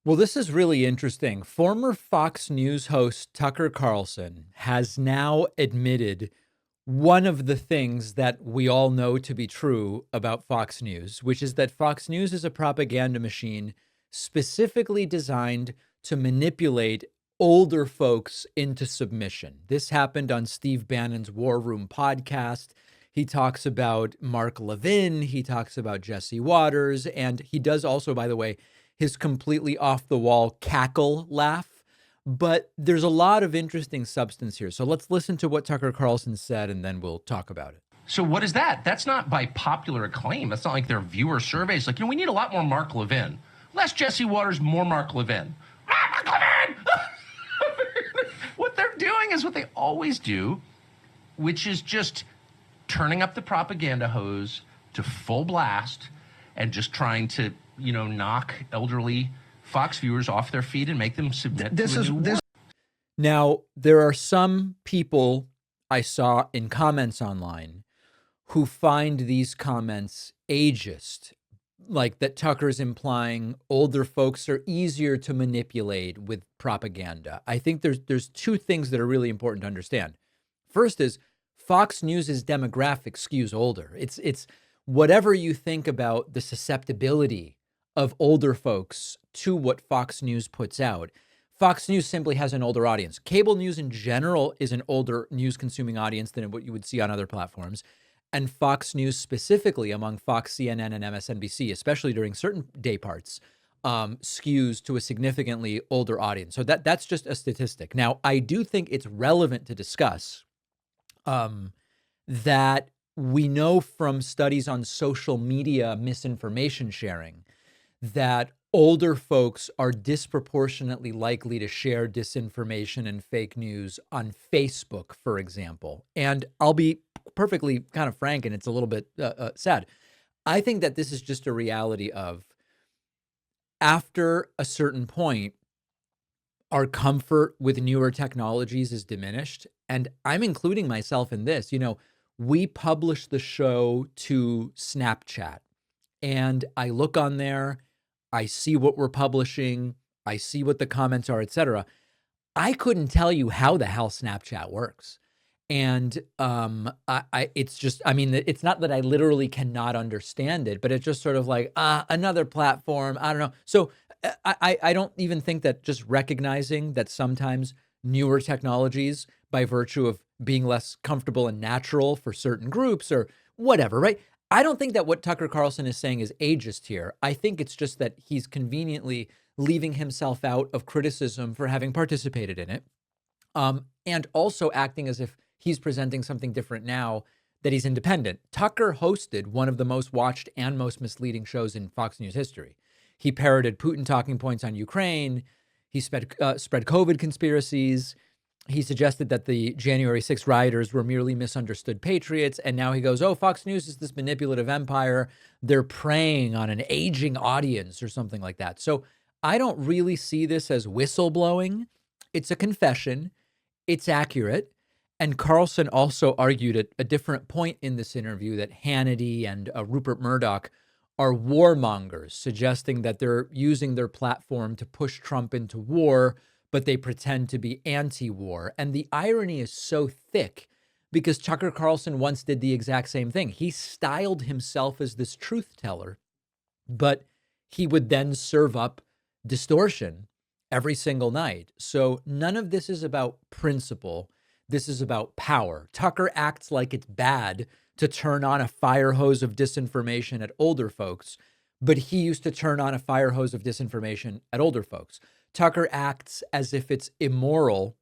Well, this is really interesting. Former Fox News host Tucker Carlson has now admitted one of the things that we all know to be true about Fox News, which is that Fox News is a propaganda machine specifically designed to manipulate older folks into submission. This happened on Steve Bannon's War Room podcast. He talks about Mark Levin, he talks about Jesse Waters, and he does also, by the way, his completely off the wall cackle laugh. But there's a lot of interesting substance here. So let's listen to what Tucker Carlson said, and then we'll talk about it. So what is that? That's not by popular acclaim. That's not like their viewer surveys. Like, we need a lot more Mark Levin. Less Jesse Waters, more Mark Levin. Mark Levin! What they're doing is what they always do, which is just turning up the propaganda hose to full blast and just trying to, knock elderly Fox viewers off their feet and make them submit to a new war. Now, there are some people I saw in comments online who find these comments ageist, like that Tucker's implying older folks are easier to manipulate with propaganda. I think there's two things that are really important to understand. First is Fox News' demographic skews older. It's whatever you think about the susceptibility of older folks to what Fox News puts out. Fox News simply has an older audience. Cable news in general is an older news consuming audience than what you would see on other platforms. And Fox News specifically among Fox, CNN, and MSNBC, especially during certain day parts, skews to a significantly older audience. So that's just a statistic. Now, I do think it's relevant to discuss that we know from studies on social media misinformation sharing that older folks are disproportionately likely to share disinformation and fake news on Facebook, for example. And I'll be perfectly kind of frank, and it's a little bit sad. I think that this is just a reality of after a certain point, our comfort with newer technologies is diminished. And I'm including myself in this. We publish the show to Snapchat, and I look on there, I see what we're publishing, I see what the comments are, etc. I couldn't tell you how the hell Snapchat works. And it's not that I literally cannot understand it, but it's just sort of like, another platform. I don't know. So I don't even think that just recognizing that sometimes newer technologies, by virtue of being less comfortable and natural for certain groups or whatever, right? I don't think that what Tucker Carlson is saying is ageist here. I think it's just that he's conveniently leaving himself out of criticism for having participated in it, and also acting as if he's presenting something different now that he's independent. Tucker hosted one of the most watched and most misleading shows in Fox News history. He parroted Putin talking points on Ukraine. He spread COVID conspiracies. He suggested that the January 6th rioters were merely misunderstood patriots. And now he goes, Fox News is this manipulative empire. They're preying on an aging audience or something like that. So I don't really see this as whistleblowing. It's a confession. It's accurate. And Carlson also argued at a different point in this interview that Hannity and Rupert Murdoch are warmongers, suggesting that they're using their platform to push Trump into war, but they pretend to be anti-war. And the irony is so thick because Tucker Carlson once did the exact same thing. He styled himself as this truth teller, but he would then serve up distortion every single night. So none of this is about principle. This is about power. Tucker acts like it's bad to turn on a fire hose of disinformation at older folks, but he used to turn on a fire hose of disinformation at older folks. Tucker acts as if it's immoral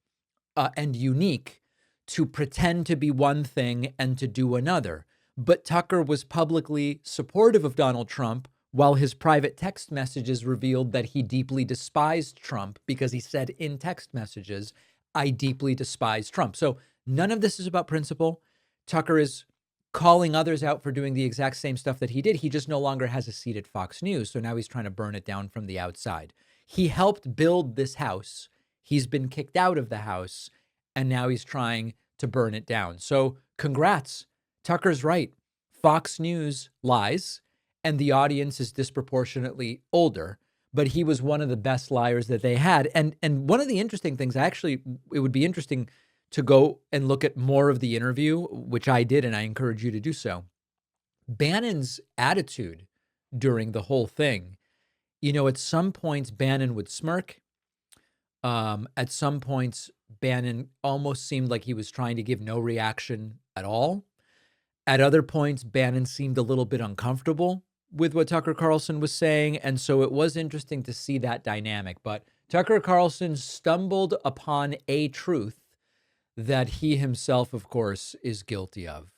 and unique to pretend to be one thing and to do another. But Tucker was publicly supportive of Donald Trump while his private text messages revealed that he deeply despised Trump because he said in text messages, I deeply despise Trump. So none of this is about principle. Tucker is calling others out for doing the exact same stuff that he did. He just no longer has a seat at Fox News. So now he's trying to burn it down from the outside. He helped build this house. He's been kicked out of the house, and now he's trying to burn it down. So congrats. Tucker's right. Fox News lies, and the audience is disproportionately older. but he was one of the best liars that they had. And one of the interesting things, actually, it would be interesting to go and look at more of the interview, which I did, and I encourage you to do so. Bannon's attitude during the whole thing, at some points Bannon would smirk. At some points, Bannon almost seemed like he was trying to give no reaction at all. At other points, Bannon seemed a little bit uncomfortable with what Tucker Carlson was saying. And so it was interesting to see that dynamic. But Tucker Carlson stumbled upon a truth that he himself, of course, is guilty of.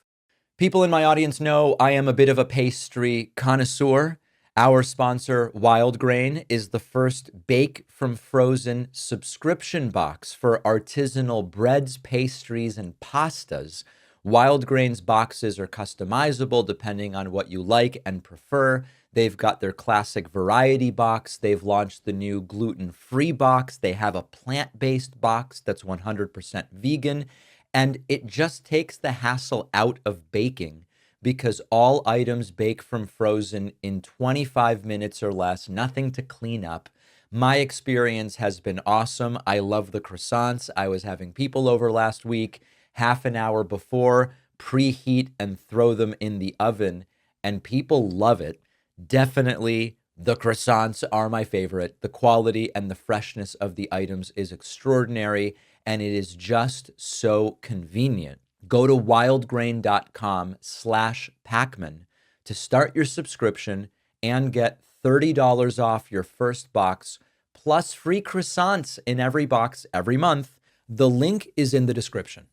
People in my audience know I am a bit of a pastry connoisseur. Our sponsor, Wild Grain, is the first bake from frozen subscription box for artisanal breads, pastries, and pastas. Wild Grain's boxes are customizable depending on what you like and prefer. They've got their classic variety box. They've launched the new gluten-free box. They have a plant-based box that's 100% vegan. And it just takes the hassle out of baking because all items bake from frozen in 25 minutes or less, nothing to clean up. My experience has been awesome. I love the croissants. I was having people over last week, half an hour before, preheat and throw them in the oven, and people love it. Definitely, the croissants are my favorite. The quality and the freshness of the items is extraordinary, and it is just so convenient. Go to wildgrain.com/Pacman to start your subscription and get $30 off your first box, plus free croissants in every box every month. The link is in the description.